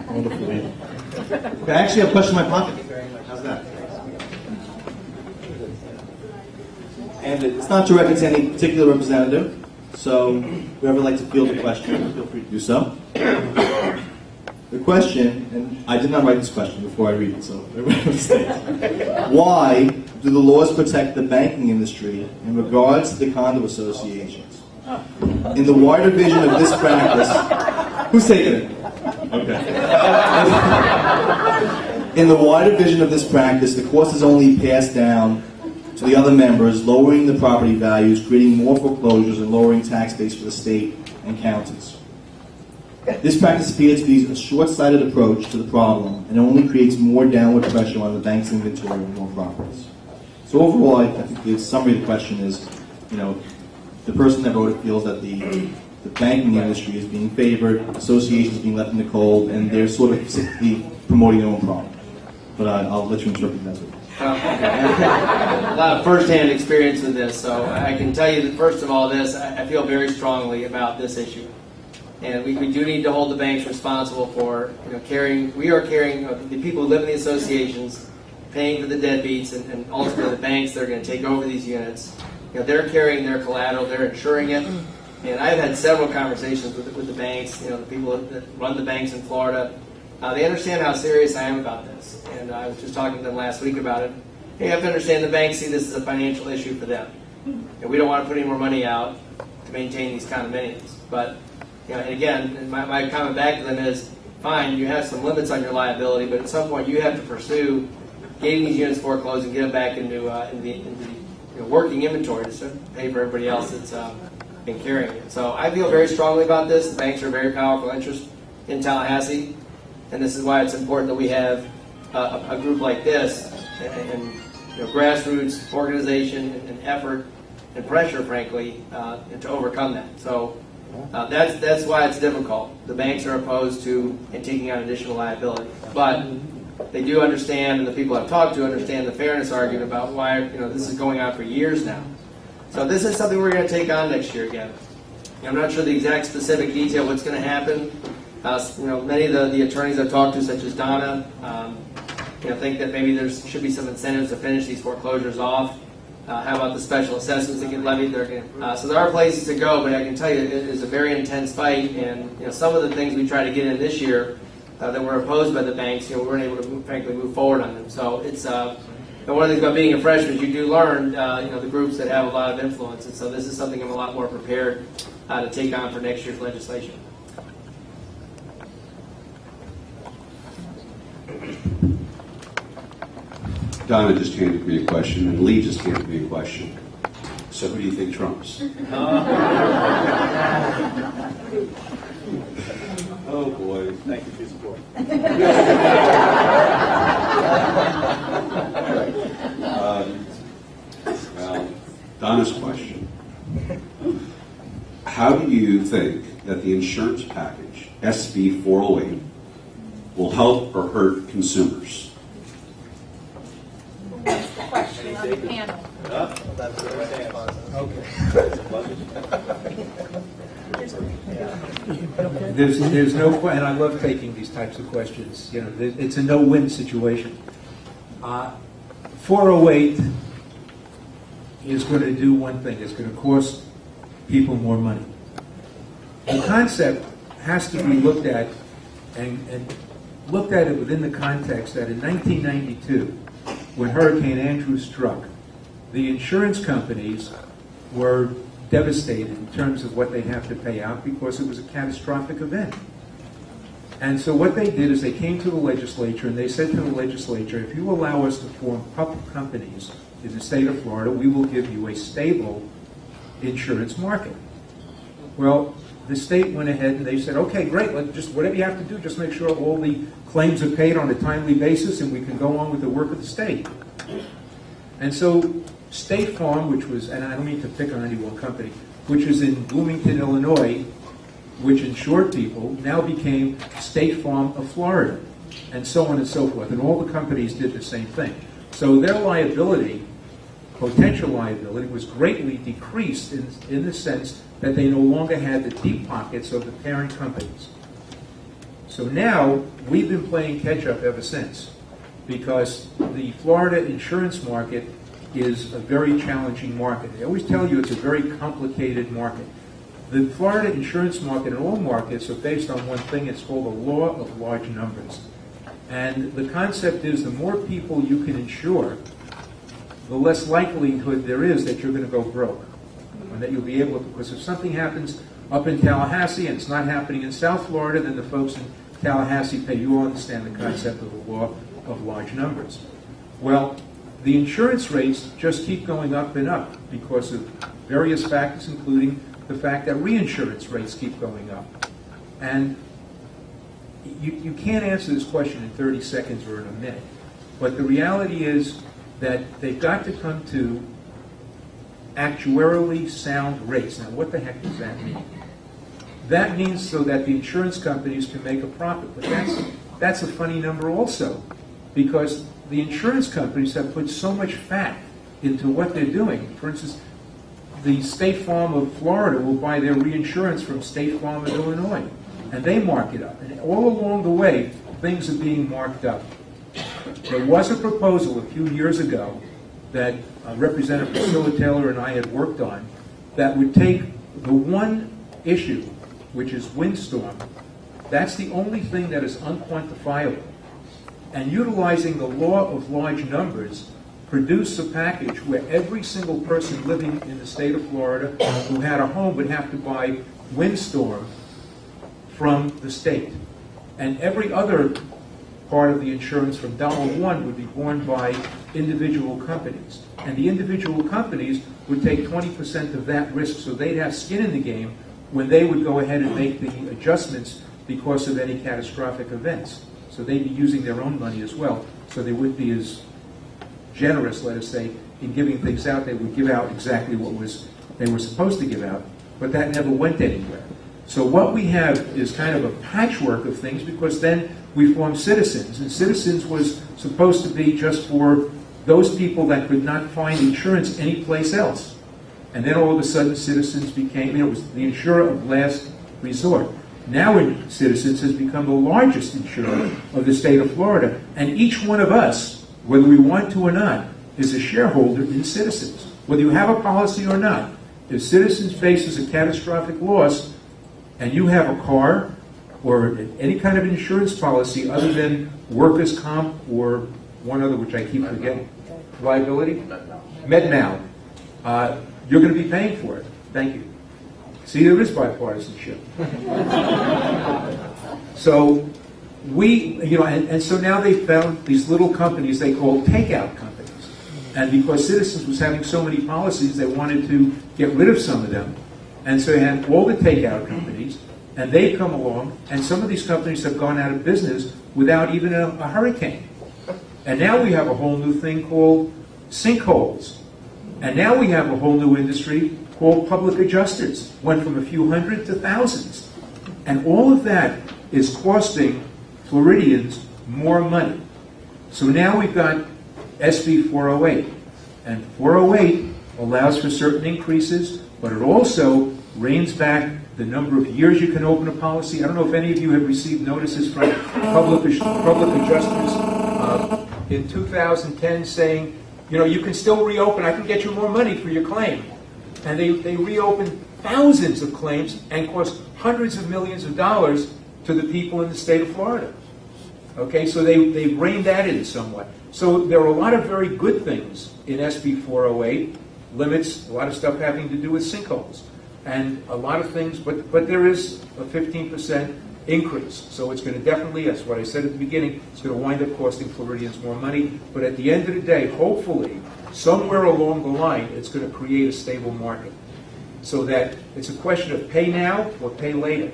Wonderful. Okay, I actually have a question in my pocket. How's that? And it's not directed to any particular representative, so whoever would like to field a question, feel free to do so. The question, and I did not write this question before I read it, so everybody understands. Why do the laws protect the banking industry in regards to the condo associations? In the wider vision of this practice, who's taking it? Okay. In the wider vision of this practice, the cost is only passed down to the other members, lowering the property values, creating more foreclosures, and lowering tax base for the state and counties. This practice appears to be a short-sighted approach to the problem and only creates more downward pressure on the bank's inventory of more properties. So overall, I think the summary of the question is, the person that wrote it feels that the banking industry is being favored, associations being left in the cold, and they're sort of simply promoting their own product. But I'll let you interpret that. A lot of first-hand experience with this, so I can tell you that first of all, I feel very strongly about this issue, and we do need to hold the banks responsible for carrying. We are carrying the people who live in the associations, paying for the deadbeats, and ultimately the banks that are going to take over these units. They're carrying their collateral, they're insuring it. And I've had several conversations with the banks, the people that run the banks in Florida. They understand how serious I am about this. And I was just talking to them last week about it. Hey, you have to understand the banks see this as a financial issue for them. And we don't want to put any more money out to maintain these condominiums. But, and again, my comment back to them is, fine, you have some limits on your liability, but at some point you have to pursue getting these units foreclosed and get them back into the working inventory to pay for everybody else that's been carrying it. So I feel very strongly about this. The banks are a very powerful interest in Tallahassee, and this is why it's important that we have a group like this and grassroots organization and effort and pressure, frankly, to overcome that. So that's why it's difficult. The banks are opposed to taking on additional liability, but they do understand, and the people I've talked to understand the fairness argument about why this is going on for years now. So this is something we're going to take on next year again. I'm not sure the exact specific detail what's going to happen. Many of the attorneys I've talked to, such as Donna, think that maybe there should be some incentives to finish these foreclosures off. How about the special assessments that get levied? So there are places to go, but I can tell you it is a very intense fight. And some of the things we try to get in this year that were opposed by the banks, we weren't able to frankly move forward on them. So it's one of the things about being a freshman is you do learn the groups that have a lot of influence. And so this is something I'm a lot more prepared to take on for next year's legislation. Donna just handed me a question, and Lee just handed me a question. So who do you think trumps? Oh boy. Thank you for your support. Well, Donna's question. How do you think that the insurance package, SB 408, will help or hurt consumers? That's the question on the panel. That's what I stand on. Okay. There's no question, and I love taking these types of questions. It's a no-win situation. 408 is going to do one thing. It's going to cost people more money. The concept has to be looked at and looked at it within the context that in 1992, when Hurricane Andrew struck, the insurance companies were devastated in terms of what they have to pay out because it was a catastrophic event. And so what they did is they came to the legislature and they said to the legislature, if you allow us to form public companies in the state of Florida, we will give you a stable insurance market. Well, the state went ahead and they said, okay, great, just whatever you have to do, just make sure all the claims are paid on a timely basis and we can go on with the work of the state. And so State Farm, which was, and I don't mean to pick on any one company, which was in Bloomington, Illinois, which insured people, now became State Farm of Florida, and so on and so forth. And all the companies did the same thing. So their liability, potential liability, was greatly decreased in the sense that they no longer had the deep pockets of the parent companies. So now, we've been playing catch-up ever since, because the Florida insurance market is a very challenging market. They always tell you it's a very complicated market. The Florida insurance market and all markets are based on one thing. It's called the law of large numbers. And the concept is the more people you can insure, the less likelihood there is that you're going to go broke. And that you'll be able to, because if something happens up in Tallahassee and it's not happening in South Florida, then the folks in Tallahassee pay. You all understand the concept of the law of large numbers. Well, the insurance rates just keep going up and up because of various factors, including the fact that reinsurance rates keep going up. And you can't answer this question in 30 seconds or in a minute. But the reality is that they've got to come to actuarially sound rates. Now, what the heck does that mean? That means so that the insurance companies can make a profit. But that's a funny number also, because the insurance companies have put so much fat into what they're doing. For instance, the State Farm of Florida will buy their reinsurance from State Farm of Illinois, and they mark it up. And all along the way, things are being marked up. There was a proposal a few years ago that Representative Priscilla Taylor and I had worked on that would take the one issue, which is windstorm. That's the only thing that is unquantifiable. And utilizing the law of large numbers, produce a package where every single person living in the state of Florida who had a home would have to buy windstorm from the state. And every other part of the insurance from $1 would be borne by individual companies. And the individual companies would take 20% of that risk, so they'd have skin in the game when they would go ahead and make the adjustments because of any catastrophic events. So they'd be using their own money as well, so they wouldn't be as generous, let us say, in giving things out. They would give out exactly what they were supposed to give out, but that never went anywhere. So what we have is kind of a patchwork of things, because then we formed Citizens, and Citizens was supposed to be just for those people that could not find insurance anyplace else. And then all of a sudden Citizens became, it was the insurer of last resort. Now Citizens has become the largest insurer of the state of Florida, and each one of us, whether we want to or not, is a shareholder in Citizens. Whether you have a policy or not, if Citizens faces a catastrophic loss, and you have a car or any kind of insurance policy other than workers' comp or one other, which I keep forgetting, liability? MedMal. You're going to be paying for it. Thank you. See, there is bipartisanship. So and so now they found these little companies they call takeout companies. And because Citizens was having so many policies, they wanted to get rid of some of them. And so they had all the takeout companies, and they've come along, and some of these companies have gone out of business without even a hurricane. And now we have a whole new thing called sinkholes. And now we have a whole new industry called public adjusters. Went from a few hundred to thousands. And all of that is costing Floridians more money. So now we've got SB 408. And 408 allows for certain increases, but it also reins back the number of years you can open a policy. I don't know if any of you have received notices from public adjusters in 2010 saying, you can still reopen, I can get you more money for your claim. And they reopened thousands of claims and cost hundreds of millions of dollars to the people in the state of Florida. Okay, so they reined that in somewhat. So there are a lot of very good things in SB 408, limits, a lot of stuff having to do with sinkholes, and a lot of things, but there is a 15% increase. So it's going to definitely, that's what I said at the beginning, it's going to wind up costing Floridians more money. But at the end of the day, hopefully, somewhere along the line, it's going to create a stable market. So that it's a question of pay now or pay later.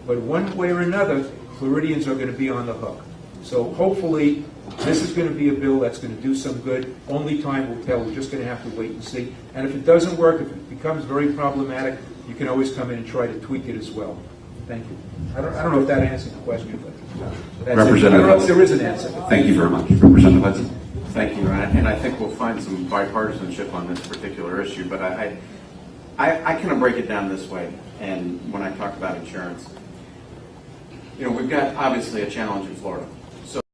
But one way or another, Floridians are going to be on the hook. So hopefully, this is going to be a bill that's going to do some good. Only time will tell. We're just going to have to wait and see. And if it doesn't work, if it becomes very problematic, you can always come in and try to tweak it as well. Thank you. I don't know if that answers the question, but that's Representative, I don't know if there is an answer. Thank you very much. Representative Hudson. Thank you, and I think we'll find some bipartisanship on this particular issue, but I kind of break it down this way, and when I talk about insurance, we've got obviously a challenge in Florida.